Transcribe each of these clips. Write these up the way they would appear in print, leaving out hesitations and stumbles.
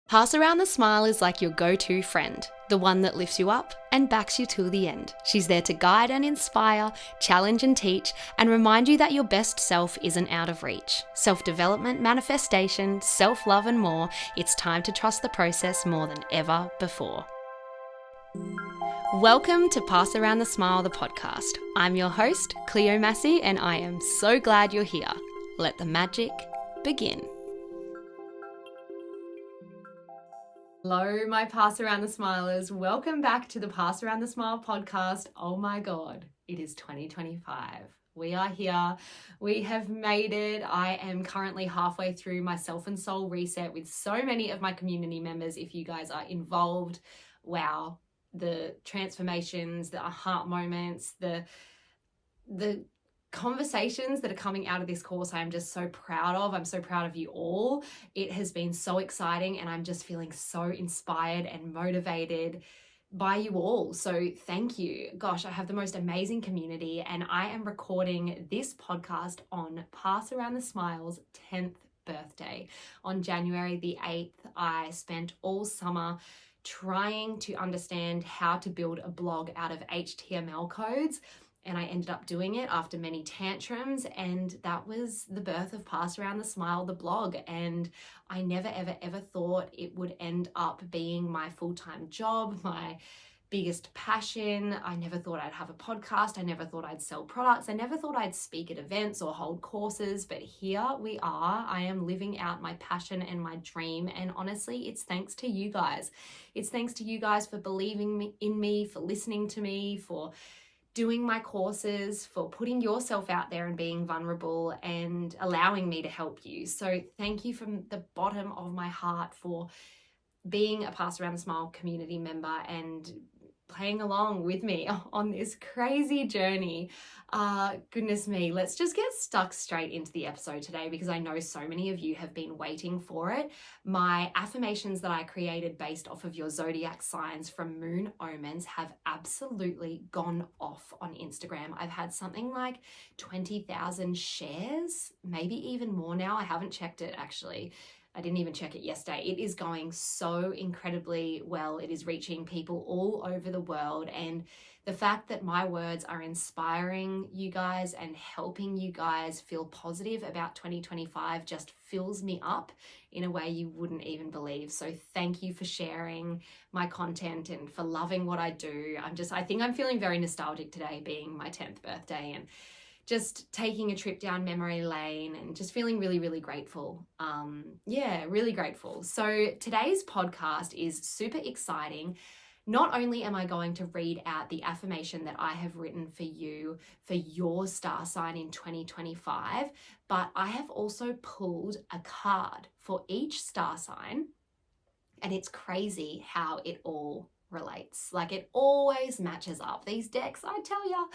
Pass Around the Smile is like your go-to friend, the one that lifts you up and backs you till the end. She's there to guide and inspire, challenge and teach, and remind you that your best self isn't out of reach. Self-development, manifestation, self-love and more, it's time to trust the process more than ever before. Welcome to Pass Around the Smile, the podcast. I'm your host, Cleo Massey, and I am so glad you're here. Let the magic begin. Hello, my Pass Around the Smilers. Welcome back to the Pass Around the Smile podcast. Oh my God, it is 2025. We are here. We have made it. I am currently halfway through my self and soul reset with so many of my community members. If you guys are involved, wow, the transformations, the aha moments, the conversations that are coming out of this course, I am just so proud of. I'm so proud of you all. It has been so exciting and I'm just feeling so inspired and motivated by you all. So thank you. Gosh, I have the most amazing community and I am recording this podcast on Pass Around the Smile's 10th birthday. On January the 8th, I spent all summer trying to understand how to build a blog out of HTML codes. And I ended up doing it after many tantrums, and that was the birth of Pass Around the Smile, the blog. And I never, ever thought it would end up being my full-time job, my biggest passion. I never thought I'd have a podcast. I never thought I'd sell products. I never thought I'd speak at events or hold courses, but here we are. I am living out my passion and my dream. And honestly, it's thanks to you guys. It's thanks to you guys for believing in me, for listening to me, for doing my courses, for putting yourself out there and being vulnerable and allowing me to help you. So thank you from the bottom of my heart for being a Pass Around the Smile community member and playing along with me on this crazy journey. Goodness me, let's just get stuck straight into the episode today because I know so many of you have been waiting for it. My affirmations that I created based off of your zodiac signs from Moon Omens have absolutely gone off on Instagram. I've had something like 20,000 shares, maybe even more now. I haven't checked it actually. I didn't even check it yesterday. It is going so incredibly well. It is reaching people all over the world. And the fact that my words are inspiring you guys and helping you guys feel positive about 2025 just fills me up in a way you wouldn't even believe. So thank you for sharing my content and for loving what I do. I think I'm feeling very nostalgic today, being my 10th birthday and just taking a trip down memory lane and just feeling really, really grateful. Really grateful. So today's podcast is super exciting. Not only am I going to read out the affirmation that I have written for you for your star sign in 2025, but I have also pulled a card for each star sign. And it's crazy how it all relates. Like it always matches up. These decks, I tell ya,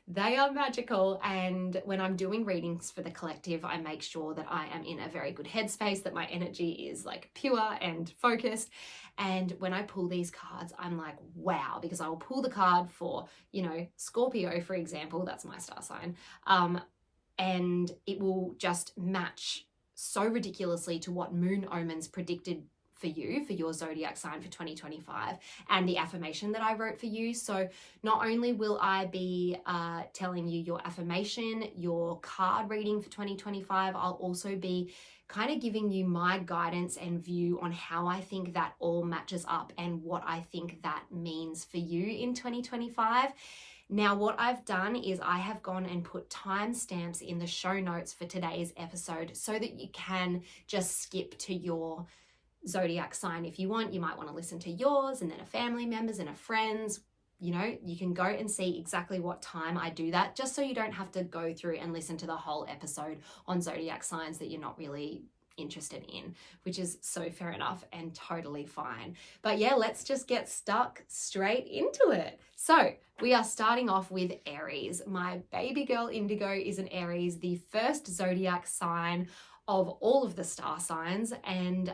they are magical. And when I'm doing readings for the collective, I make sure that I am in a very good headspace, that my energy is like pure and focused. And when I pull these cards, I'm like, wow, because I will pull the card for, Scorpio, for example, that's my star sign. And it will just match so ridiculously to what Moon Omens predicted for you, for your zodiac sign for 2025, and the affirmation that I wrote for you. So not only will I be telling you your affirmation, your card reading for 2025, I'll also be kind of giving you my guidance and view on how I think that all matches up and what I think that means for you in 2025. Now, what I've done is I have gone and put timestamps in the show notes for today's episode so that you can just skip to your zodiac sign if you want. You might want to listen to yours and then a family member's and a friend's. You can go and see exactly what time I do that, just so you don't have to go through and listen to the whole episode on zodiac signs that you're not really interested in, which is so fair enough and totally fine. But yeah, let's just get stuck straight into it. So we are starting off with Aries. My baby girl Indigo is an Aries, the first zodiac sign of all of the star signs, and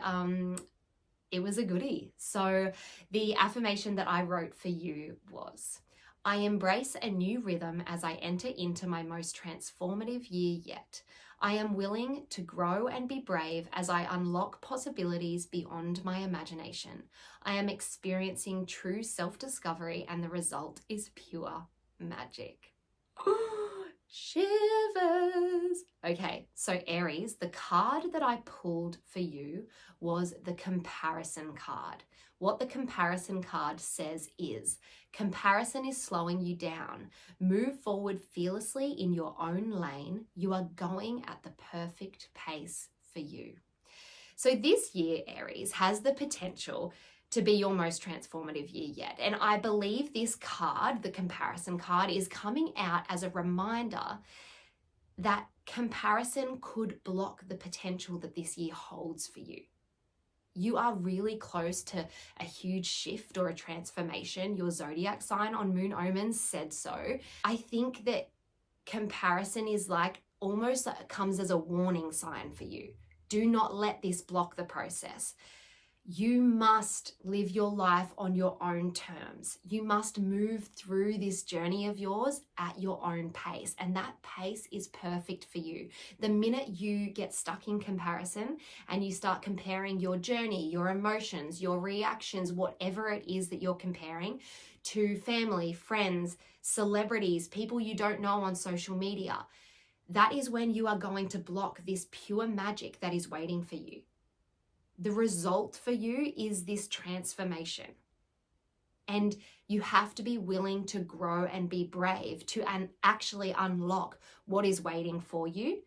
it was a goodie. So the affirmation that I wrote for you was, I embrace a new rhythm as I enter into my most transformative year yet. I am willing to grow and be brave as I unlock possibilities beyond my imagination. I am experiencing true self-discovery and the result is pure magic. Shivers. Okay, so Aries, the card that I pulled for you was the comparison card. What the comparison card says is, comparison is slowing you down. Move forward fearlessly in your own lane. You are going at the perfect pace for you. So this year, Aries, has the potential to be your most transformative year yet. And I believe this card, the comparison card, is coming out as a reminder that comparison could block the potential that this year holds for you. You are really close to a huge shift or a transformation. Your zodiac sign on Moon Omens said so. I think that comparison is like almost like comes as a warning sign for you. Do not let this block the process. You must live your life on your own terms. You must move through this journey of yours at your own pace, and that pace is perfect for you. The minute you get stuck in comparison and you start comparing your journey, your emotions, your reactions, whatever it is that you're comparing to family, friends, celebrities, people you don't know on social media, that is when you are going to block this pure magic that is waiting for you. The result for you is this transformation. And you have to be willing to grow and be brave to actually unlock what is waiting for you.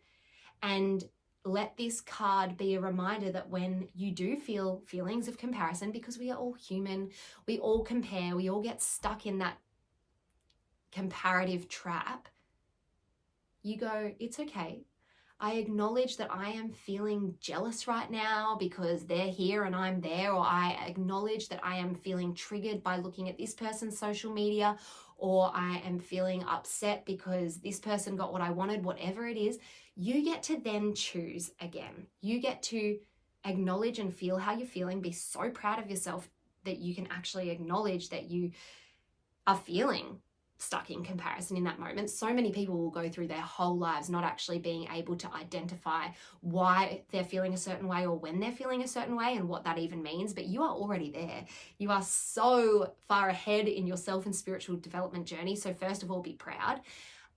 And let this card be a reminder that when you do feel feelings of comparison, because we are all human, we all compare, we all get stuck in that comparative trap, you go, it's okay. I acknowledge that I am feeling jealous right now because they're here and I'm there, or I acknowledge that I am feeling triggered by looking at this person's social media, or I am feeling upset because this person got what I wanted, whatever it is. You get to then choose again. You get to acknowledge and feel how you're feeling, be so proud of yourself that you can actually acknowledge that you are feeling stuck in comparison in that moment. So many people will go through their whole lives not actually being able to identify why they're feeling a certain way or when they're feeling a certain way and what that even means, but you are already there. You are so far ahead in your self and spiritual development journey. So first of all, be proud.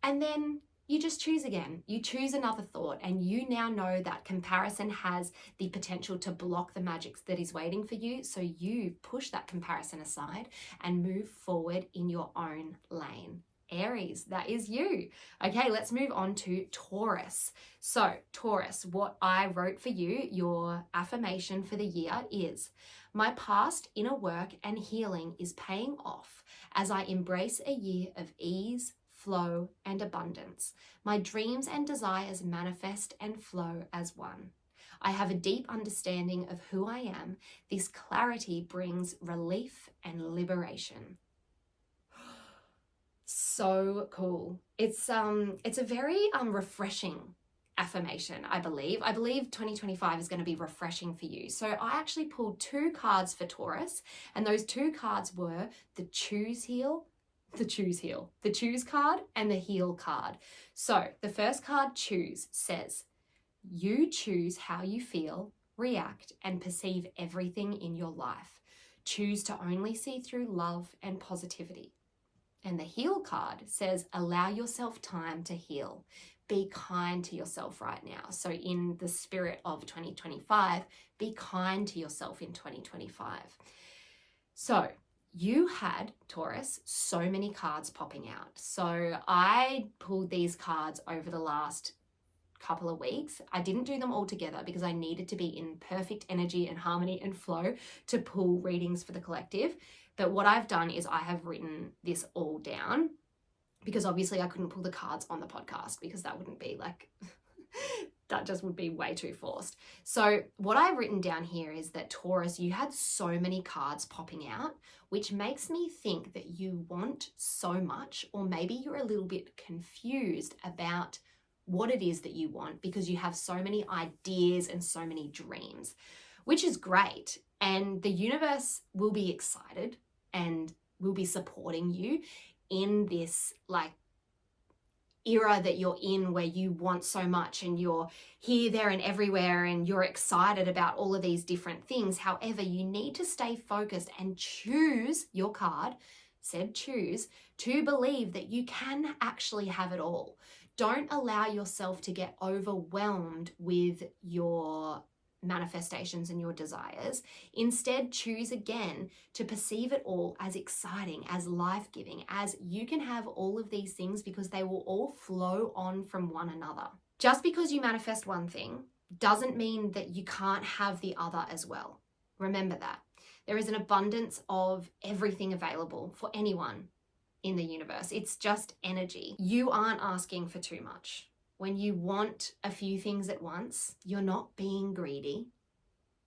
And then you just choose again. You choose another thought, and you now know that comparison has the potential to block the magic that is waiting for you. So you push that comparison aside and move forward in your own lane. Aries, that is you. Okay, let's move on to Taurus. So Taurus, what I wrote for you, your affirmation for the year is, my past inner work and healing is paying off as I embrace a year of ease, flow, and abundance. My dreams and desires manifest and flow as one. I have a deep understanding of who I am. This clarity brings relief and liberation. So cool. It's a very refreshing affirmation, I believe. I believe 2025 is going to be refreshing for you. So I actually pulled 2 cards for Taurus, and those 2 cards were the choose card and the heal card. So the first card, choose, says, you choose how you feel, react, and perceive everything in your life. Choose to only see through love and positivity. And the heal card says, allow yourself time to heal. Be kind to yourself right now. So in the spirit of 2025, be kind to yourself in 2025. So you had, Taurus, so many cards popping out. So I pulled these cards over the last couple of weeks. I didn't do them all together because I needed to be in perfect energy and harmony and flow to pull readings for the collective. But what I've done is I have written this all down because obviously I couldn't pull the cards on the podcast because that wouldn't be like... that just would be way too forced. So what I've written down here is that Taurus, you had so many cards popping out, which makes me think that you want so much, or maybe you're a little bit confused about what it is that you want because you have so many ideas and so many dreams, which is great. And the universe will be excited and will be supporting you in this like era that you're in where you want so much and you're here, there, and everywhere, and you're excited about all of these different things. However, you need to stay focused and choose, your card said choose, to believe that you can actually have it all. Don't allow yourself to get overwhelmed with your manifestations and your desires. Instead, choose again to perceive it all as exciting, as life-giving, as you can have all of these things because they will all flow on from one another. Just because you manifest one thing doesn't mean that you can't have the other as well. Remember that. There is an abundance of everything available for anyone in the universe. It's just energy. You aren't asking for too much. When you want a few things at once, you're not being greedy.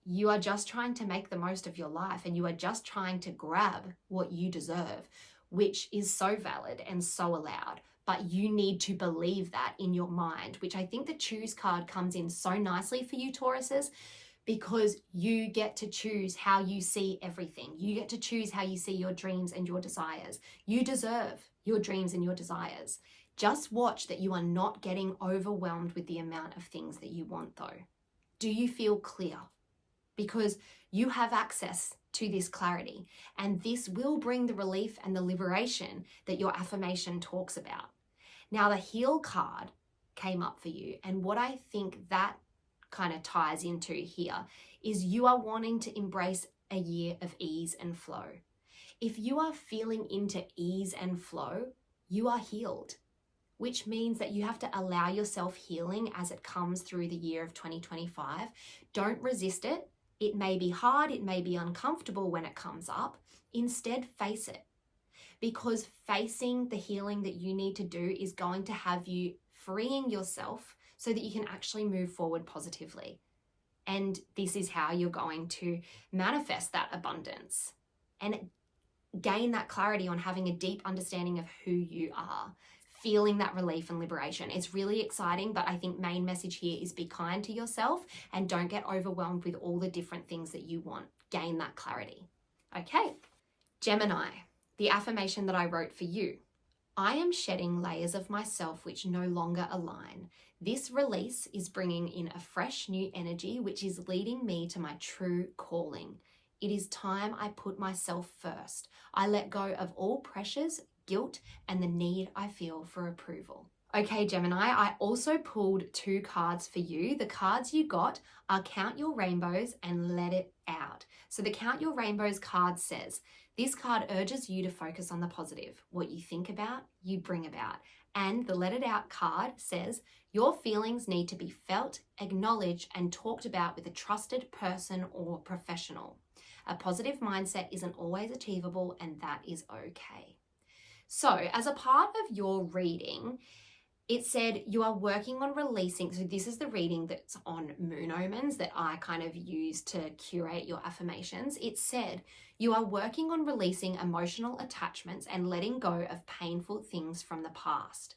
You are just trying to make the most of your life, and you are just trying to grab what you deserve, which is so valid and so allowed. But you need to believe that in your mind, which I think the choose card comes in so nicely for you, Tauruses, because you get to choose how you see everything. You get to choose how you see your dreams and your desires. You deserve your dreams and your desires. Just watch that you are not getting overwhelmed with the amount of things that you want, though. Do you feel clear? Because you have access to this clarity, and this will bring the relief and the liberation that your affirmation talks about. Now, the heal card came up for you, and what I think that kind of ties into here is you are wanting to embrace a year of ease and flow. If you are feeling into ease and flow, you are healed, which means that you have to allow yourself healing as it comes through the year of 2025. Don't resist it. It may be hard, it may be uncomfortable when it comes up. Instead, face it, because facing the healing that you need to do is going to have you freeing yourself so that you can actually move forward positively. And this is how you're going to manifest that abundance and gain that clarity on having a deep understanding of who you are, feeling that relief and liberation. It's really exciting, but I think main message here is be kind to yourself and don't get overwhelmed with all the different things that you want. Gain that clarity. Okay, Gemini, the affirmation that I wrote for you. I am shedding layers of myself which no longer align. This release is bringing in a fresh new energy which is leading me to my true calling. It is time I put myself first. I let go of all pressures, guilt, and the need I feel for approval. Okay, Gemini, I also pulled 2 cards for you. The cards you got are Count Your Rainbows and Let It Out. So the Count Your Rainbows card says, this card urges you to focus on the positive. What you think about, you bring about. And the Let It Out card says, your feelings need to be felt, acknowledged, and talked about with a trusted person or professional. A positive mindset isn't always achievable, and that is okay. So as a part of your reading, it said you are working on releasing, so this is the reading that's on Moon Omens that I kind of use to curate your affirmations. It said you are working on releasing emotional attachments and letting go of painful things from the past.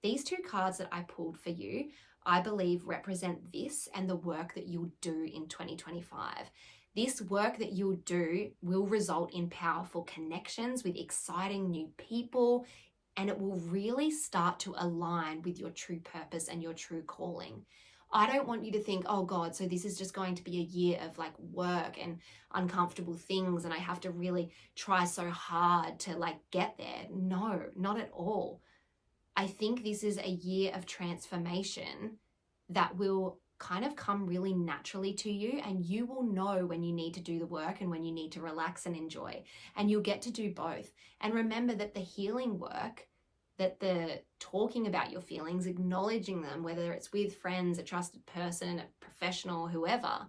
These 2 cards that I pulled for you, I believe represent this and the work that you'll do in 2025. This work that you'll do will result in powerful connections with exciting new people, and it will really start to align with your true purpose and your true calling. I don't want you to think, oh God, so this is just going to be a year of like work and uncomfortable things and I have to really try so hard to like get there. No, not at all. I think this is a year of transformation that will kind of come really naturally to you, and you will know when you need to do the work and when you need to relax and enjoy, and you'll get to do both. And remember that the healing work, that the talking about your feelings, acknowledging them, whether it's with friends, a trusted person, a professional, whoever,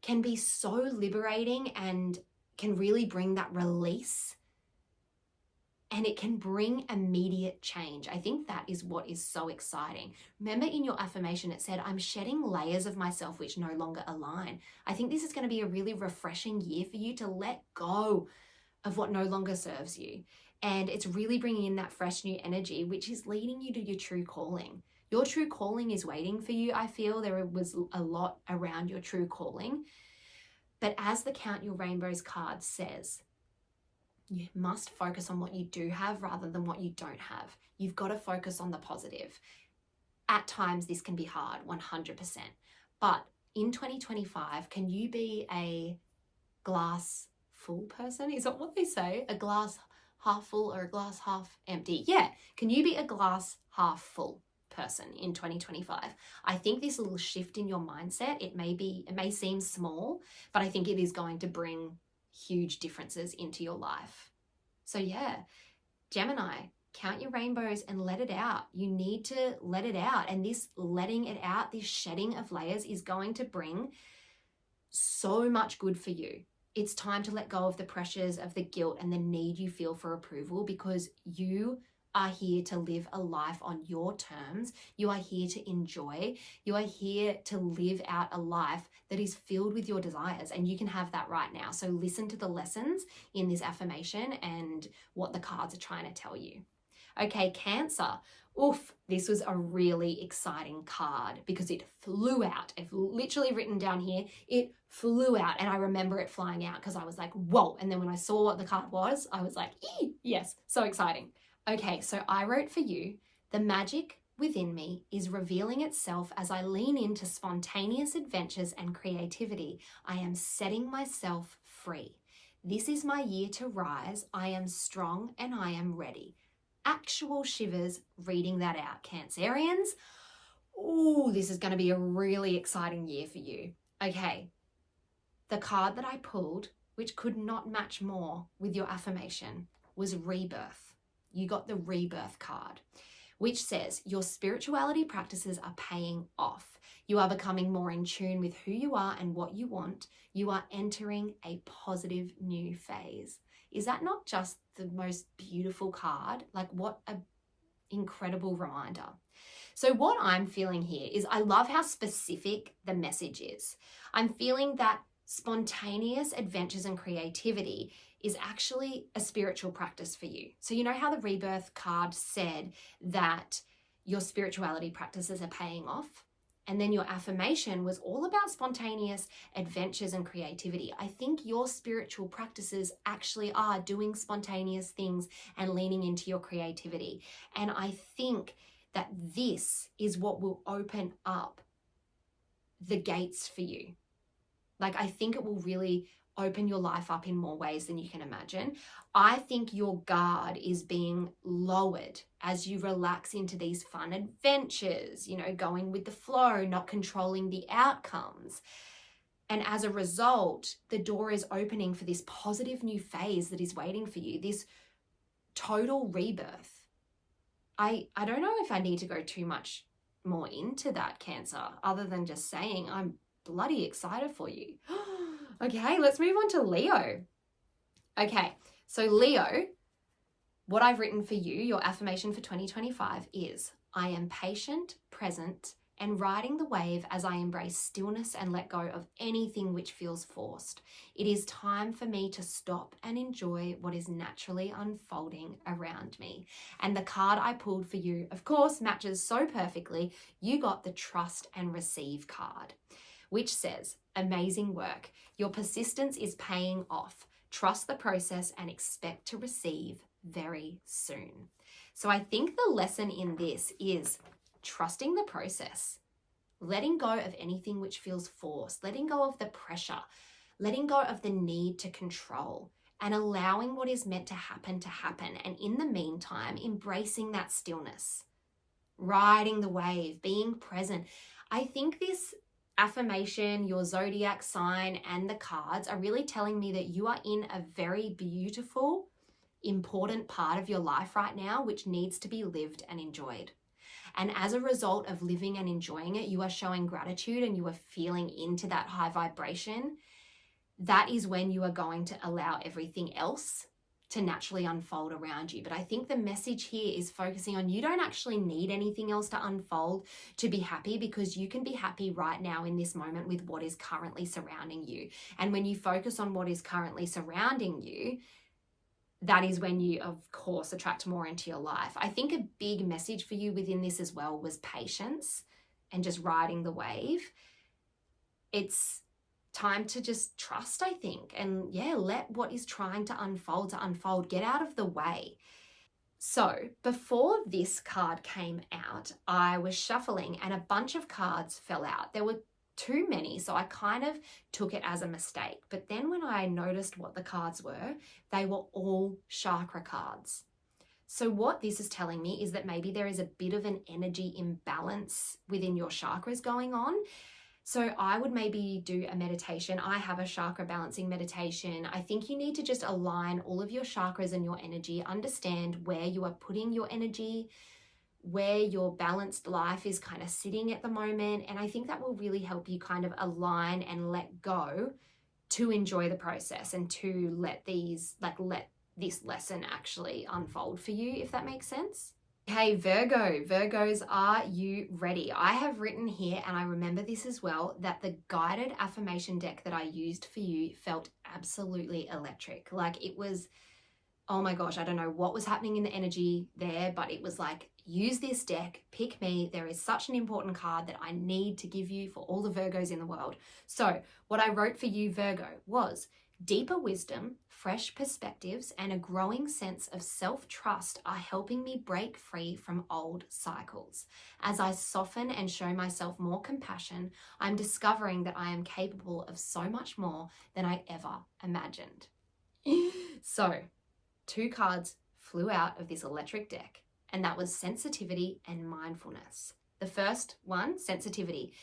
can be so liberating and can really bring that release, and it can bring immediate change. I think that is what is so exciting. Remember in your affirmation, it said, I'm shedding layers of myself which no longer align. I think this is going to be a really refreshing year for you to let go of what no longer serves you. And it's really bringing in that fresh new energy, which is leading you to your true calling. Your true calling is waiting for you. I feel there was a lot around your true calling. But as the Count Your Rainbows card says, You must focus on what you do have rather than what you don't have. You've got to focus on the positive. At times, this can be hard, 100%. But in 2025, can you be a glass full person? Is that what they say? A glass half full or a glass half empty? Yeah. Can you be a glass half full person in 2025? I think this little shift in your mindset, it may seem small, but I think it is going to bring huge differences into your life. So yeah, Gemini, count your rainbows and let it out. You need to let it out. And this letting it out, this shedding of layers is going to bring so much good for you. It's time to let go of the pressures of the guilt and the need you feel for approval, because you are here to live a life on your terms. You are here to enjoy. You are here to live out a life that is filled with your desires, and you can have that right now. So listen to the lessons in this affirmation and what the cards are trying to tell you. Okay, Cancer. Oof, this was a really exciting card because it flew out. I've literally written down here, it flew out, and I remember it flying out because I was like, whoa. And then when I saw what the card was, I was like, yes, so exciting. Okay, so I wrote for you, the magic within me is revealing itself as I lean into spontaneous adventures and creativity. I am setting myself free. This is my year to rise. I am strong and I am ready. Actual shivers reading that out, Cancerians. Ooh, this is going to be a really exciting year for you. Okay, the card that I pulled, which could not match more with your affirmation, was rebirth. You got the rebirth card, which says your spirituality practices are paying off. You are becoming more in tune with who you are and what you want. You are entering a positive new phase. Is that not just the most beautiful card? Like, what an incredible reminder. So what I'm feeling here is I love how specific the message is. I'm feeling that spontaneous adventures and creativity is actually a spiritual practice for you. So you know how the rebirth card said that your spirituality practices are paying off? And then your affirmation was all about spontaneous adventures and creativity. I think your spiritual practices actually are doing spontaneous things and leaning into your creativity. And I think that this is what will open up the gates for you. Like, I think it will really open your life up in more ways than you can imagine. I think your guard is being lowered as you relax into these fun adventures, going with the flow, not controlling the outcomes. And as a result, the door is opening for this positive new phase that is waiting for you, this total rebirth. I don't know if I need to go too much more into that, Cancer, other than just saying I'm bloody excited for you. Okay, let's move on to Leo. Okay, so Leo, what I've written for you, your affirmation for 2025 is, I am patient, present, and riding the wave as I embrace stillness and let go of anything which feels forced. It is time for me to stop and enjoy what is naturally unfolding around me. And the card I pulled for you, of course, matches so perfectly. You got the Trust and Receive card, which says, amazing work. Your persistence is paying off. Trust the process and expect to receive very soon. So I think the lesson in this is trusting the process, letting go of anything which feels forced, letting go of the pressure, letting go of the need to control, and allowing what is meant to happen. And in the meantime, embracing that stillness, riding the wave, being present. I think this affirmation, your zodiac sign, and the cards are really telling me that you are in a very beautiful, important part of your life right now, which needs to be lived and enjoyed. And as a result of living and enjoying it, you are showing gratitude and you are feeling into that high vibration. That is when you are going to allow everything else to naturally unfold around you. But I think the message here is focusing on, you don't actually need anything else to unfold to be happy, because you can be happy right now in this moment with what is currently surrounding you. And when you focus on what is currently surrounding you, that is when you, of course, attract more into your life. I think a big message for you within this as well was patience and just riding the wave. It's time to just trust, I think. And yeah, let what is trying to unfold, get out of the way. So before this card came out, I was shuffling and a bunch of cards fell out. There were too many, so I kind of took it as a mistake. But then when I noticed what the cards were, they were all chakra cards. So what this is telling me is that maybe there is a bit of an energy imbalance within your chakras going on. So I would maybe do a meditation. I have a chakra balancing meditation. I think you need to just align all of your chakras and your energy, understand where you are putting your energy, where your balanced life is kind of sitting at the moment. And I think that will really help you kind of align and let go to enjoy the process and to let this lesson actually unfold for you, if that makes sense. Okay, Virgo. Virgos, are you ready? I have written here, and I remember this as well, that the guided affirmation deck that I used for you felt absolutely electric. Like it was, oh my gosh, I don't know what was happening in the energy there, but it was like, use this deck, pick me. There is such an important card that I need to give you for all the Virgos in the world. So what I wrote for you, Virgo, was deeper wisdom, fresh perspectives, and a growing sense of self-trust are helping me break free from old cycles. As I soften and show myself more compassion, I'm discovering that I am capable of so much more than I ever imagined. So, 2 cards flew out of this electric deck, and that was sensitivity and mindfulness. The first one, sensitivity.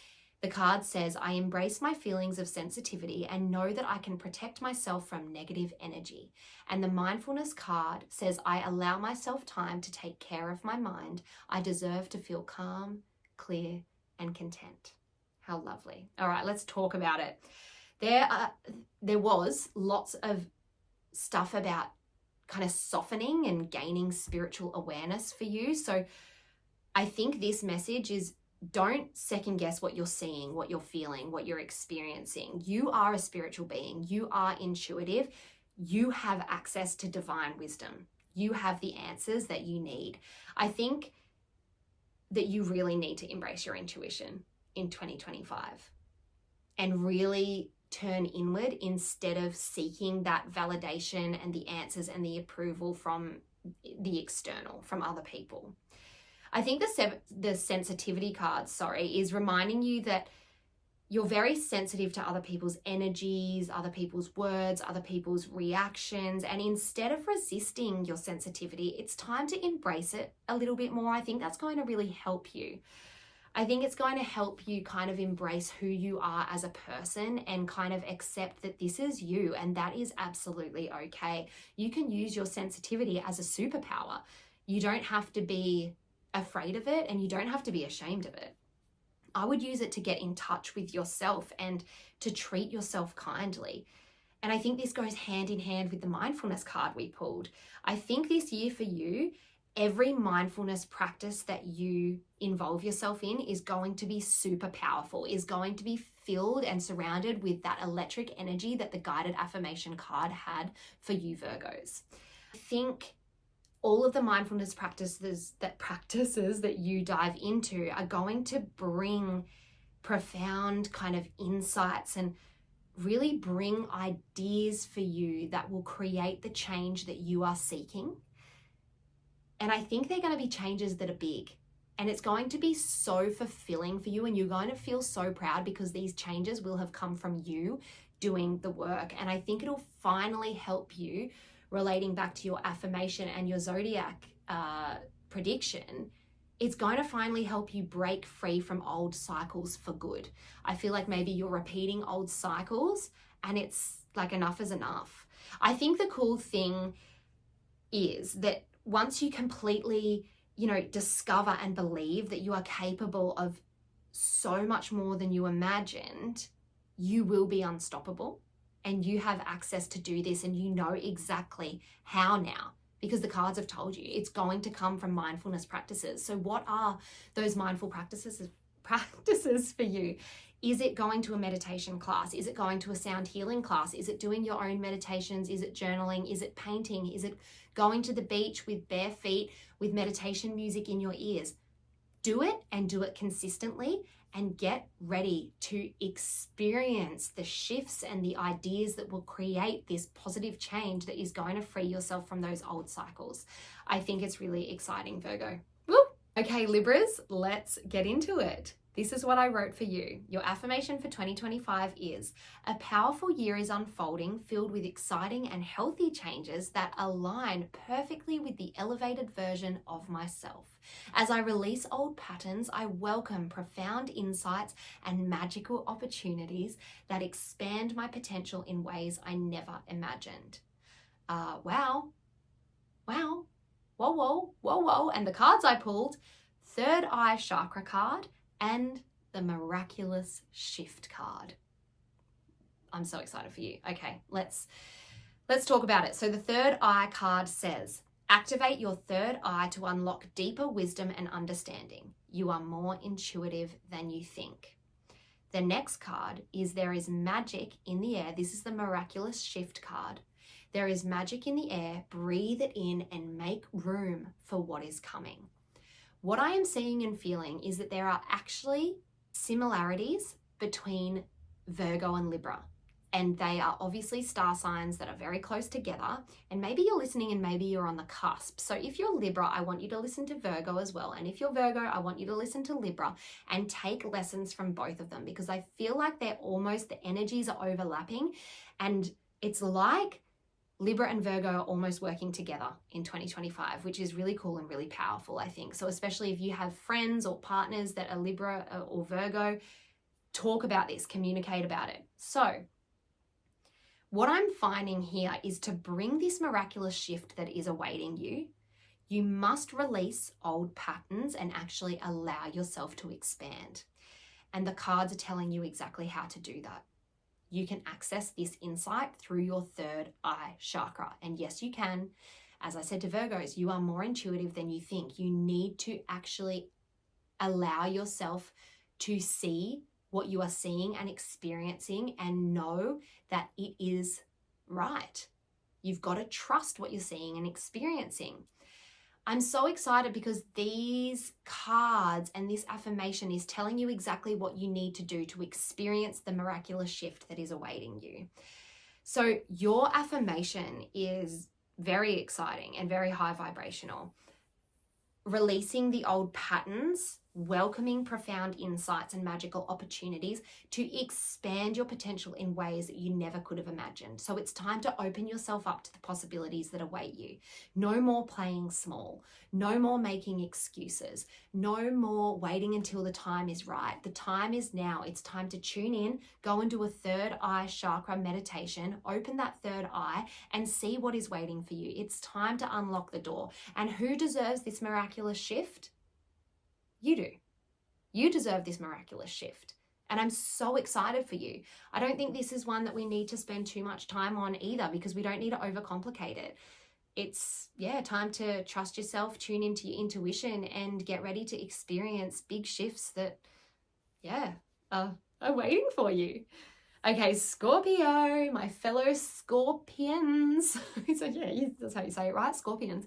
The card says, I embrace my feelings of sensitivity and know that I can protect myself from negative energy. And the mindfulness card says, I allow myself time to take care of my mind. I deserve to feel calm, clear, and content. How lovely. All right, let's talk about it. There was lots of stuff about kind of softening and gaining spiritual awareness for you. So I think this message is, don't second guess what you're seeing, what you're feeling, what you're experiencing. You are a spiritual being. You are intuitive. You have access to divine wisdom. You have the answers that you need. I think that you really need to embrace your intuition in 2025 and really turn inward instead of seeking that validation and the answers and the approval from the external, from other people. I think the sensitivity card, is reminding you that you're very sensitive to other people's energies, other people's words, other people's reactions. And instead of resisting your sensitivity, it's time to embrace it a little bit more. I think that's going to really help you. I think it's going to help you kind of embrace who you are as a person and kind of accept that this is you, and that is absolutely okay. You can use your sensitivity as a superpower. You don't have to be afraid of it, and you don't have to be ashamed of it. I would use it to get in touch with yourself and to treat yourself kindly. And I think this goes hand in hand with the mindfulness card we pulled. I think this year for you, every mindfulness practice that you involve yourself in is going to be super powerful, is going to be filled and surrounded with that electric energy that the guided affirmation card had for you, Virgos. I think all of the mindfulness practices that you dive into are going to bring profound kind of insights and really bring ideas for you that will create the change that you are seeking. And I think they're going to be changes that are big, and it's going to be so fulfilling for you, and you're going to feel so proud because these changes will have come from you doing the work. And I think it'll finally help you, relating back to your affirmation and your zodiac prediction, it's going to finally help you break free from old cycles for good. I feel like maybe you're repeating old cycles and it's like enough is enough. I think the cool thing is that once you completely, discover and believe that you are capable of so much more than you imagined, you will be unstoppable. And you have access to do this, and you know exactly how now, because the cards have told you it's going to come from mindfulness practices. So what are those mindful practices for you? Is it going to a meditation class? Is it going to a sound healing class? Is it doing your own meditations? Is it journaling? Is it painting? Is it going to the beach with bare feet with meditation music in your ears? Do it, and do it consistently, and get ready to experience the shifts and the ideas that will create this positive change that is going to free yourself from those old cycles. I think it's really exciting, Virgo. Woo! Okay, Libras, let's get into it. This is what I wrote for you. Your affirmation for 2025 is, a powerful year is unfolding, filled with exciting and healthy changes that align perfectly with the elevated version of myself. As I release old patterns, I welcome profound insights and magical opportunities that expand my potential in ways I never imagined. Wow. Whoa, whoa, whoa, whoa. And the cards I pulled, third eye chakra card, and the miraculous shift card. I'm so excited for you. Okay, let's talk about it. So the third eye card says, activate your third eye to unlock deeper wisdom and understanding. You are more intuitive than you think. The next card is, there is magic in the air. This is the miraculous shift card. There is magic in the air. Breathe it in and make room for what is coming. What I am seeing and feeling is that there are actually similarities between Virgo and Libra. And they are obviously star signs that are very close together. And maybe you're listening and maybe you're on the cusp. So if you're Libra, I want you to listen to Virgo as well. And if you're Virgo, I want you to listen to Libra and take lessons from both of them, because I feel like they're almost, the energies are overlapping. And it's like Libra and Virgo are almost working together in 2025, which is really cool and really powerful, I think. So especially if you have friends or partners that are Libra or Virgo, talk about this, communicate about it. So what I'm finding here is, to bring this miraculous shift that is awaiting you, you must release old patterns and actually allow yourself to expand. And the cards are telling you exactly how to do that. You can access this insight through your third eye chakra. And yes, you can. As I said to Virgos, you are more intuitive than you think. You need to actually allow yourself to see what you are seeing and experiencing and know that it is right. You've got to trust what you're seeing and experiencing. I'm so excited because these cards and this affirmation is telling you exactly what you need to do to experience the miraculous shift that is awaiting you. So your affirmation is very exciting and very high vibrational. Releasing the old patterns, welcoming profound insights and magical opportunities to expand your potential in ways that you never could have imagined. So it's time to open yourself up to the possibilities that await you. No more playing small. No more making excuses. No more waiting until the time is right. The time is now. It's time to tune in, go and do a third eye chakra meditation, open that third eye and see what is waiting for you. It's time to unlock the door. And who deserves this miraculous shift? You do. You deserve this miraculous shift. And I'm so excited for you. I don't think this is one that we need to spend too much time on either, because we don't need to overcomplicate it. It's, time to trust yourself, tune into your intuition and get ready to experience big shifts that, are waiting for you. Okay, Scorpio, my fellow Scorpions. So that's how you say it, right? Scorpions.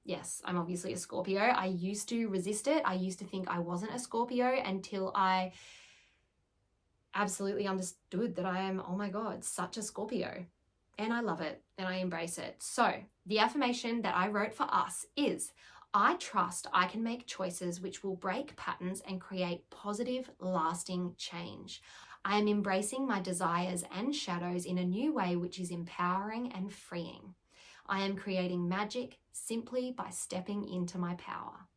Yes, I'm obviously a Scorpio. I used to resist it. I used to think I wasn't a Scorpio until I absolutely understood that I am, oh my God, such a Scorpio. And I love it and I embrace it. So the affirmation that I wrote for us is, I trust I can make choices which will break patterns and create positive, lasting change. I am embracing my desires and shadows in a new way, which is empowering and freeing. I am creating magic simply by stepping into my power.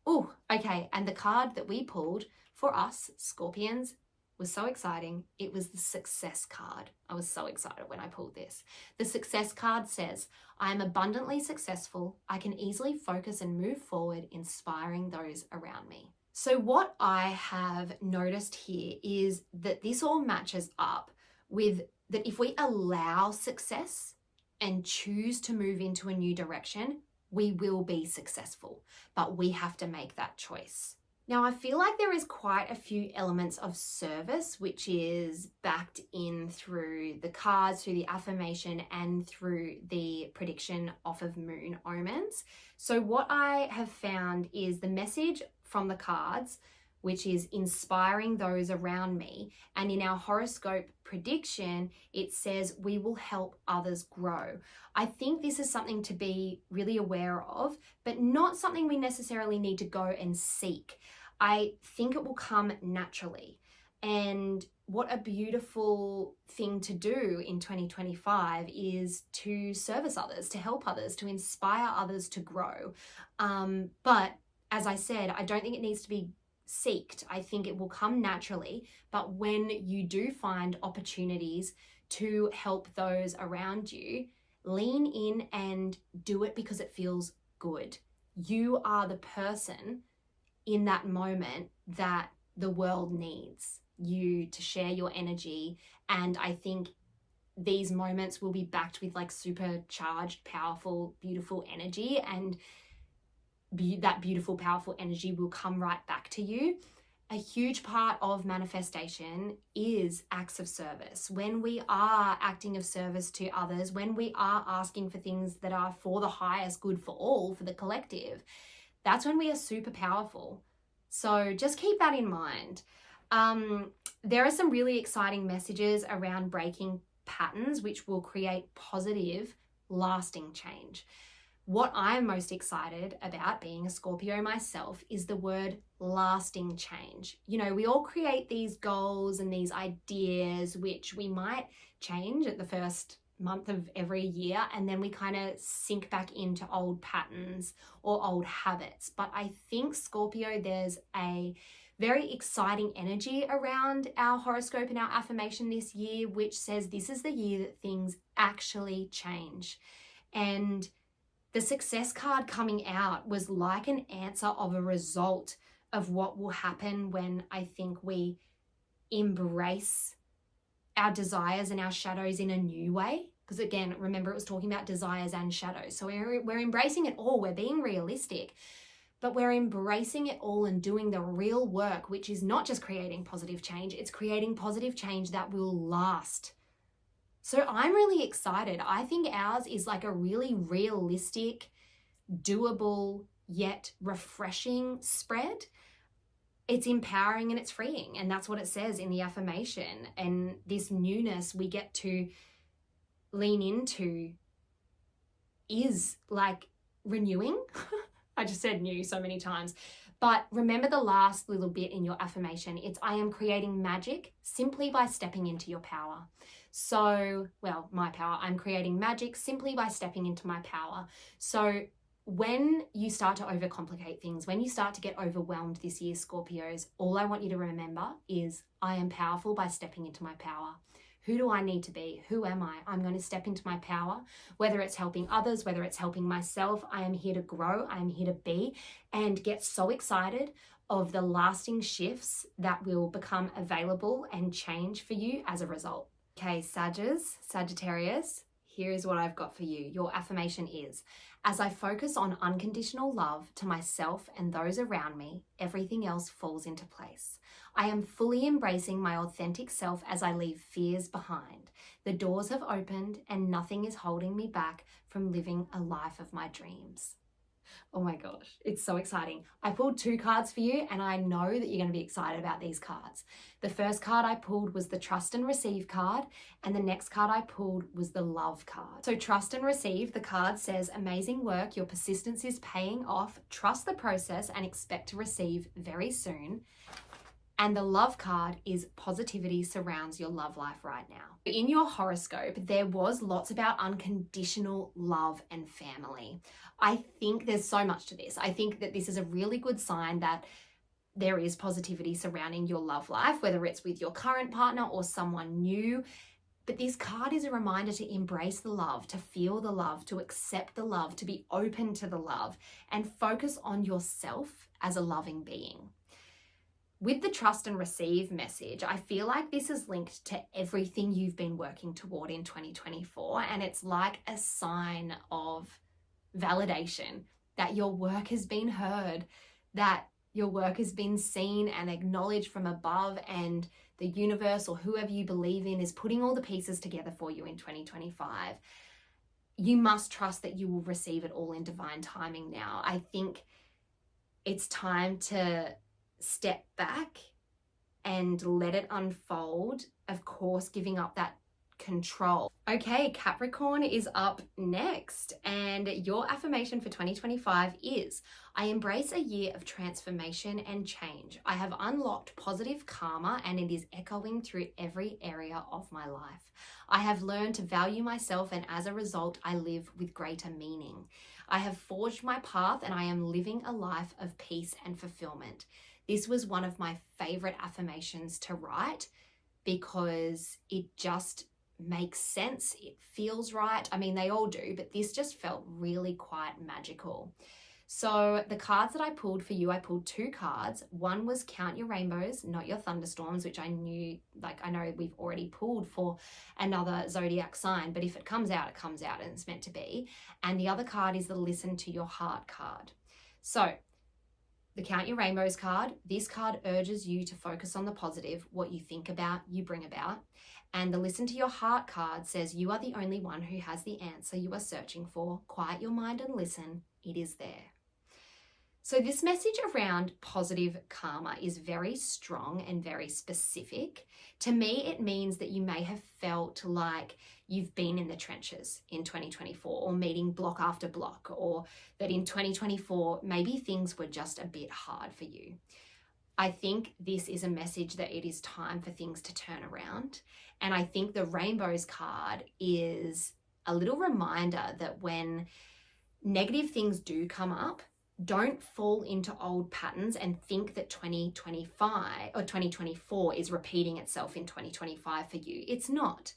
Oh, okay. And the card that we pulled for us, Scorpions, was so exciting. It was the success card. I was so excited when I pulled this. The success card says, I am abundantly successful. I can easily focus and move forward, inspiring those around me. So what I have noticed here is that this all matches up with that if we allow success and choose to move into a new direction, we will be successful, but we have to make that choice. Now, I feel like there is quite a few elements of service, which is backed in through the cards, through the affirmation, and through the prediction off of moon omens. So what I have found is the message from the cards which is inspiring those around me. And in our horoscope prediction, it says we will help others grow. I think this is something to be really aware of, but not something we necessarily need to go and seek. I think it will come naturally. And what a beautiful thing to do in 2025 is to service others, to help others, to inspire others to grow. But as I said, I don't think it needs to be seeked. I think it will come naturally. But when you do find opportunities to help those around you, lean in and do it because it feels good. You are the person in that moment that the world needs you to share your energy. And I think these moments will be backed with like supercharged, powerful, beautiful energy, and that beautiful, powerful energy will come right back to you. A huge part of manifestation is acts of service. When we are acting of service to others, when we are asking for things that are for the highest good for all, for the collective, that's when we are super powerful. So just keep that in mind. There are some really exciting messages around breaking patterns, which will create positive, lasting change. What I'm most excited about, being a Scorpio myself, is the word lasting change. You know, we all create these goals and these ideas, which we might change at the first month of every year, and then we kind of sink back into old patterns or old habits. But I think, Scorpio, there's a very exciting energy around our horoscope and our affirmation this year, which says this is the year that things actually change. And the success card coming out was like an answer of a result of what will happen when I think we embrace our desires and our shadows in a new way. Because again, remember, it was talking about desires and shadows. So we're embracing it all. We're being realistic, but we're embracing it all and doing the real work, which is not just creating positive change, it's creating positive change that will last. So I'm really excited. I think ours is like a really realistic, doable, yet refreshing spread. It's empowering and it's freeing. And that's what it says in the affirmation. And this newness we get to lean into is like renewing. I just said new so many times. But remember the last little bit in your affirmation. It's I am creating magic simply by stepping into your power. So, well, my power. I'm creating magic simply by stepping into my power. So when you start to overcomplicate things, when you start to get overwhelmed this year, Scorpios, all I want you to remember is I am powerful by stepping into my power. Who do I need to be? Who am I? I'm going to step into my power, whether it's helping others, whether it's helping myself. I am here to grow. I am here to be, and get so excited of the lasting shifts that will become available and change for you as a result. Okay, Sagittarius, here is what I've got for you. Your affirmation is, as I focus on unconditional love to myself and those around me, everything else falls into place. I am fully embracing my authentic self as I leave fears behind. The doors have opened and nothing is holding me back from living a life of my dreams. Oh my gosh, it's so exciting. I pulled 2 cards for you, and I know that you're going to be excited about these cards. The first card I pulled was the Trust and Receive card, and the next card I pulled was the Love card. So Trust and Receive, the card says, amazing work, your persistence is paying off, trust the process and expect to receive very soon. And the Love card is positivity surrounds your love life right now. In your horoscope, there was lots about unconditional love and family. I think there's so much to this. I think that this is a really good sign that there is positivity surrounding your love life, whether it's with your current partner or someone new. But this card is a reminder to embrace the love, to feel the love, to accept the love, to be open to the love, and focus on yourself as a loving being. With the Trust and Receive message, I feel like this is linked to everything you've been working toward in 2024, and it's like a sign of validation that your work has been heard, that your work has been seen and acknowledged from above, and the universe or whoever you believe in is putting all the pieces together for you in 2025. You must trust that you will receive it all in divine timing now. I think it's time to step back and let it unfold, of course, giving up that control. Okay, Capricorn is up next, and your affirmation for 2025 is, I embrace a year of transformation and change. I have unlocked positive karma and it is echoing through every area of my life. I have learned to value myself and as a result, I live with greater meaning. I have forged my path and I am living a life of peace and fulfillment. This was one of my favorite affirmations to write because it just makes sense. It feels right. I mean, they all do, but this just felt really quite magical. So the cards that I pulled for you, I pulled 2 cards. One was Count Your Rainbows, Not Your Thunderstorms, which I knew, I know we've already pulled for another zodiac sign, but if it comes out, it comes out and it's meant to be. And the other card is the Listen to Your Heart card. So the Count Your Rainbows card, this card urges you to focus on the positive. What you think about, you bring about. And the Listen to Your Heart card says you are the only one who has the answer you are searching for. Quiet your mind and listen. It is there. So this message around positive karma is very strong and very specific. To me, it means that you may have felt like you've been in the trenches in 2024 or meeting block after block, or that in 2024, maybe things were just a bit hard for you. I think this is a message that it is time for things to turn around. And I think the Rainbows card is a little reminder that when negative things do come up, don't fall into old patterns and think that 2025 or 2024 is repeating itself in 2025 for you. It's not.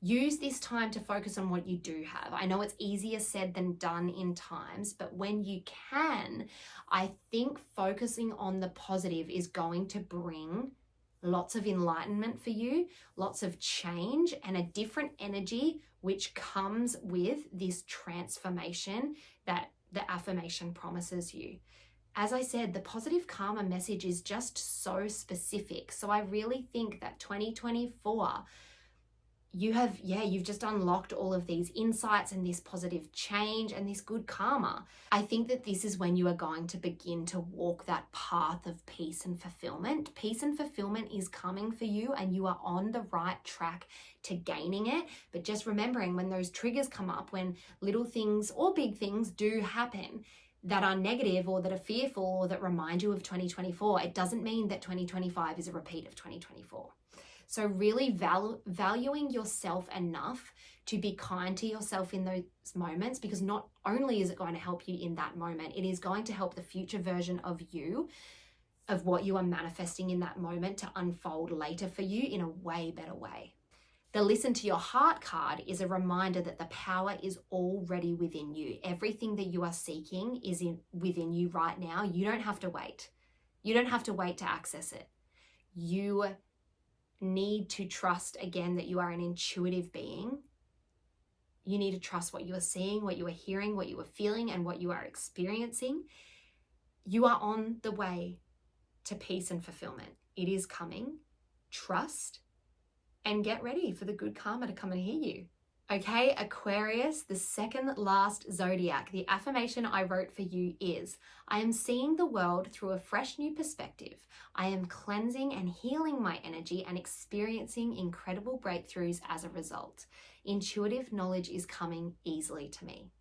Use this time to focus on what you do have. I know it's easier said than done in times, but when you can, I think focusing on the positive is going to bring lots of enlightenment for you, lots of change, and a different energy which comes with this transformation that the affirmation promises you. As I said, the positive karma message is just so specific. So I really think that 2024, you've just unlocked all of these insights and this positive change and this good karma. I think that this is when you are going to begin to walk that path of peace and fulfillment. Peace and fulfillment is coming for you and you are on the right track to gaining it. But just remembering when those triggers come up, when little things or big things do happen that are negative or that are fearful or that remind you of 2024, it doesn't mean that 2025 is a repeat of 2024. So really valuing yourself enough to be kind to yourself in those moments, because not only is it going to help you in that moment, it is going to help the future version of you, of what you are manifesting in that moment, to unfold later for you in a way better way. The Listen to Your Heart card is a reminder that the power is already within you. Everything that you are seeking is within you right now. You don't have to wait. You don't have to wait to access it. You need to trust again that you are an intuitive being. You need to trust what you are seeing, what you are hearing, what you are feeling, and what you are experiencing. You are on the way to peace and fulfillment. It is coming. Trust and get ready for the good karma to come and hear you. Okay, Aquarius, the second last zodiac. The affirmation I wrote for you is, I am seeing the world through a fresh new perspective. I am cleansing and healing my energy and experiencing incredible breakthroughs as a result. Intuitive knowledge is coming easily to me.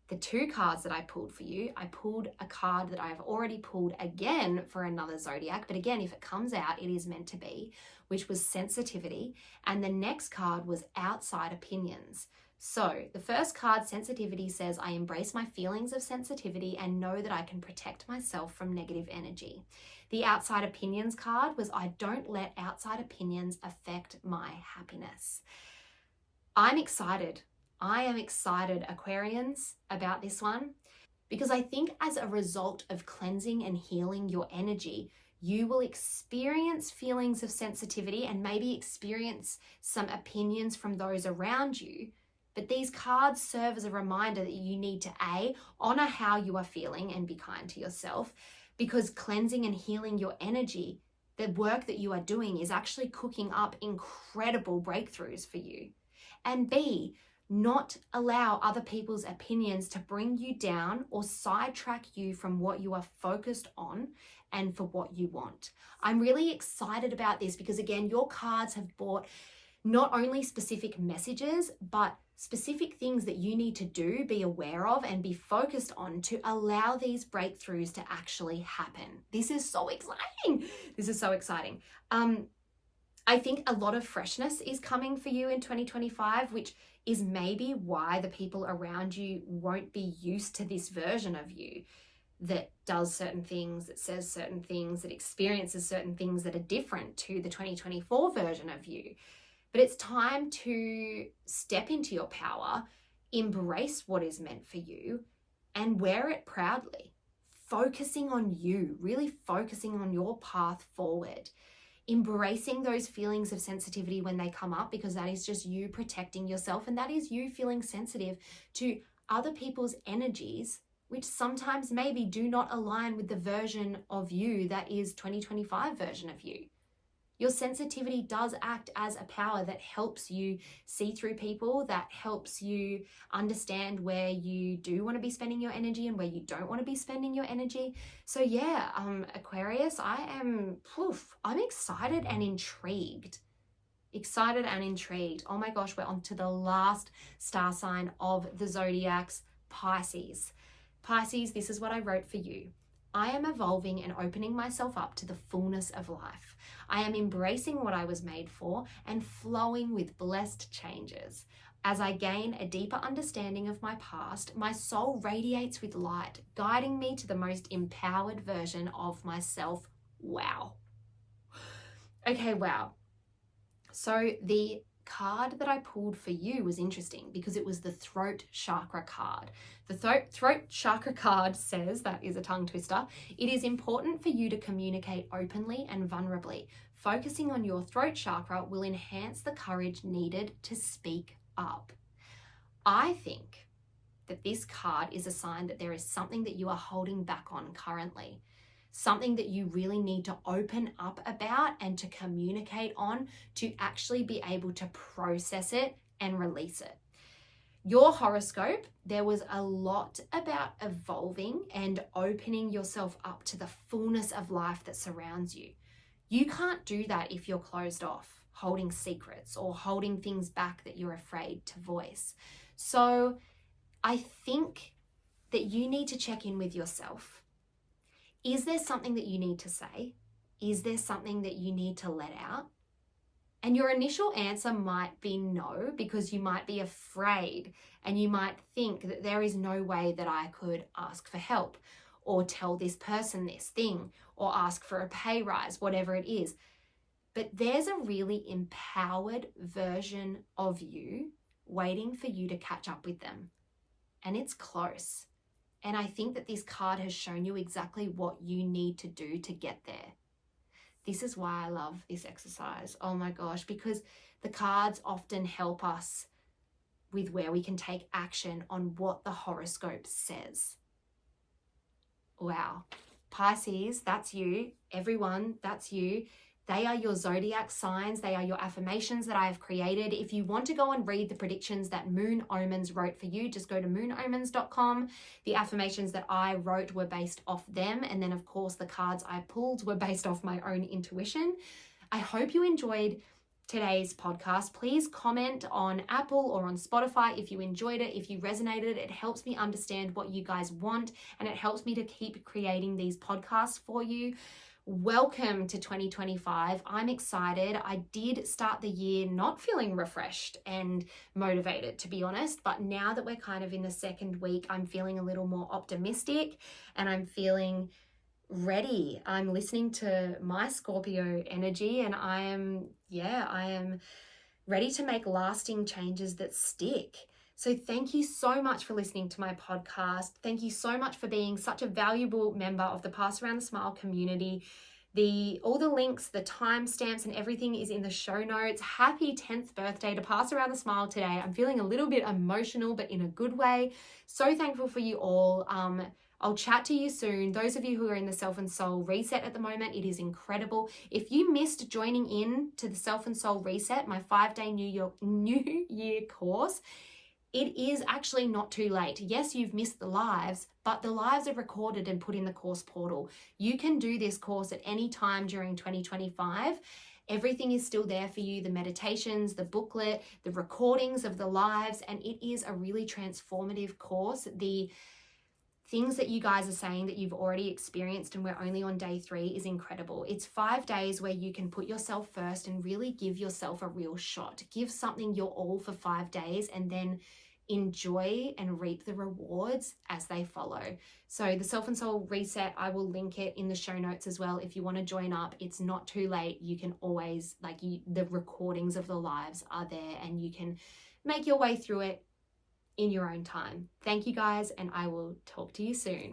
The 2 cards that I pulled for you, I pulled a card that I've already pulled again for another zodiac, but again, if it comes out, it is meant to be, which was sensitivity. And the next card was outside opinions. So the first card, sensitivity, says, I embrace my feelings of sensitivity and know that I can protect myself from negative energy. The outside opinions card was, I don't let outside opinions affect my happiness. I'm excited. I am excited, Aquarians, about this one, because I think as a result of cleansing and healing your energy, you will experience feelings of sensitivity and maybe experience some opinions from those around you. But these cards serve as a reminder that you need to honor how you are feeling and be kind to yourself, because cleansing and healing your energy, the work that you are doing, is actually cooking up incredible breakthroughs for you. And B, not allow other people's opinions to bring you down or sidetrack you from what you are focused on and for what you want. I'm really excited about this because, again, your cards have brought not only specific messages, but specific things that you need to do, be aware of, and be focused on to allow these breakthroughs to actually happen. This is so exciting. This is so exciting. I think a lot of freshness is coming for you in 2025, which is maybe why the people around you won't be used to this version of you that does certain things, that says certain things, that experiences certain things that are different to the 2024 version of you. But it's time to step into your power, embrace what is meant for you, and wear it proudly. Focusing on you, really focusing on your path forward. Embracing those feelings of sensitivity when they come up, because that is just you protecting yourself, and that is you feeling sensitive to other people's energies, which sometimes maybe do not align with the version of you that is 2025 version of you. Your sensitivity does act as a power that helps you see through people, that helps you understand where you do want to be spending your energy and where you don't want to be spending your energy. So yeah, Aquarius, I'm excited and intrigued. Excited and intrigued. Oh my gosh, we're on to the last star sign of the zodiacs, Pisces. Pisces, this is what I wrote for you. I am evolving and opening myself up to the fullness of life. I am embracing what I was made for and flowing with blessed changes. As I gain a deeper understanding of my past, my soul radiates with light, guiding me to the most empowered version of myself. Wow. Okay, wow. So the card that I pulled for you was interesting because it was the throat chakra card. The throat chakra card says, that is a tongue twister, it is important for you to communicate openly and vulnerably. Focusing on your throat chakra will enhance the courage needed to speak up. I think that this card is a sign that there is something that you are holding back on currently. Something that you really need to open up about and to communicate on to actually be able to process it and release it. Your horoscope, there was a lot about evolving and opening yourself up to the fullness of life that surrounds you. You can't do that if you're closed off, holding secrets or holding things back that you're afraid to voice. So I think that you need to check in with yourself. Is there something that you need to say? Is there something that you need to let out? And your initial answer might be no, because you might be afraid and you might think that there is no way that I could ask for help or tell this person this thing or ask for a pay rise, whatever it is. But there's a really empowered version of you waiting for you to catch up with them. And it's close. And I think that this card has shown you exactly what you need to do to get there. This is why I love this exercise. Oh my gosh, because the cards often help us with where we can take action on what the horoscope says. Wow. Pisces, that's you. Everyone, that's you. They are your zodiac signs. They are your affirmations that I have created. If you want to go and read the predictions that Moon Omens wrote for you, just go to moonomens.com. The affirmations that I wrote were based off them. And then, of course, the cards I pulled were based off my own intuition. I hope you enjoyed today's podcast. Please comment on Apple or on Spotify if you enjoyed it, if you resonated. It helps me understand what you guys want, and it helps me to keep creating these podcasts for you. Welcome to 2025. I'm excited. I did start the year not feeling refreshed and motivated, to be honest, but now that we're kind of in the second week, I'm feeling a little more optimistic and I'm feeling ready. I'm listening to my Scorpio energy and I am ready to make lasting changes that stick. So thank you so much for listening to my podcast. Thank you so much for being such a valuable member of the Pass Around the Smile community. All the links, the timestamps and everything is in the show notes. Happy 10th birthday to Pass Around the Smile today. I'm feeling a little bit emotional, but in a good way. So thankful for you all. I'll chat to you soon. Those of you who are in the Self and Soul Reset at the moment, it is incredible. If you missed joining in to the Self and Soul Reset, my 5-day New Year course, it is actually not too late. Yes, you've missed the lives, but the lives are recorded and put in the course portal. You can do this course at any time during 2025. Everything is still there for you, the meditations, the booklet, the recordings of the lives, and it is a really transformative course. The things that you guys are saying that you've already experienced, and we're only on day 3, is incredible. It's 5 days where you can put yourself first and really give yourself a real shot. Give something your all for 5 days and then enjoy and reap the rewards as they follow. So the Self and Soul Reset, I will link it in the show notes as well. If you want to join up, it's not too late. You can always, the recordings of the lives are there and you can make your way through it in your own time. Thank you guys, and I will talk to you soon.